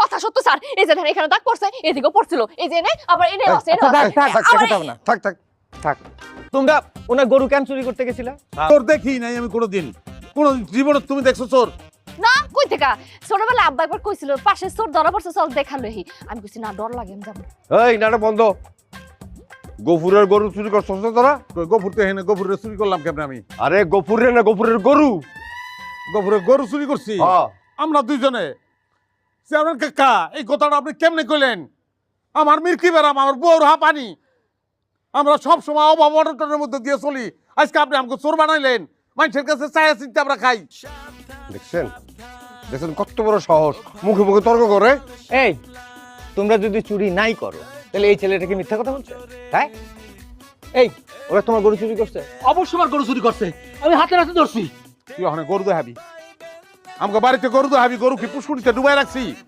কথা সত্য স্যার, এই যে দেখেন এখানে দাগ পড়ছে, এদিকেও পড়ছিল, এই যে এনে আবার এনে আছে, এনে আছে। থাক থাক থাক। তোমরা ওনার গরু কেন চুরি করতে গেছিলা? তোর দেখি নাই আমি কোনোদিন, কোন জীবনে তুমি দেখছো চোর? না কই থেকে, ছোটবেলা আব্বা একবার কইছিল পাশে চোর ধরা পড়ছে, চল দেখালহি। আমি কইছি না, ডর লাগে, আমি যাব না। এই নাটক বন্ধ। গফুরের গরু চুরি করছস না তোরা? গফুর তো এখানে, গফুরের চুরি করলাম কেমনে আমি? আরে গফুরের না, গফুরের গরু। গফুরের গরু চুরি করছি হ্যাঁ। আমরা দুইজনে। চেয়ারম্যান কাকা, এই কথাটা আপনি কেমনে কইলেন? আমার মির্কি বেড়াম, আমার বউর হা পানি। আমরা সব সময় অভাব অনটনের মধ্যে দিয়ে চলি, আজকে আপনি আমাকে চোর বানাইলেন। মানুষের কাছে চায়া চিন্তা আমরা খাই। দেখছেন দেখছেন কত বড় সাহস, মুখে মুখে তর্ক করে। এই তোমরা যদি চুরি নাই করো তাহলে এই ছেলেটাকে মিথ্যা কথা বলছে? হ্যাঁ, এই ওরা তোমার গরু চুরি করছে? অবশ্যই আমার গরু চুরি করছে, আমি হাতে হাতে ধরছি। তুই ওখানে গরু দেখাবি? আমাকে বাড়িতে গরু দেখাবি? গরু কি পুষ্কুনিতে ডুবাই রাখছি?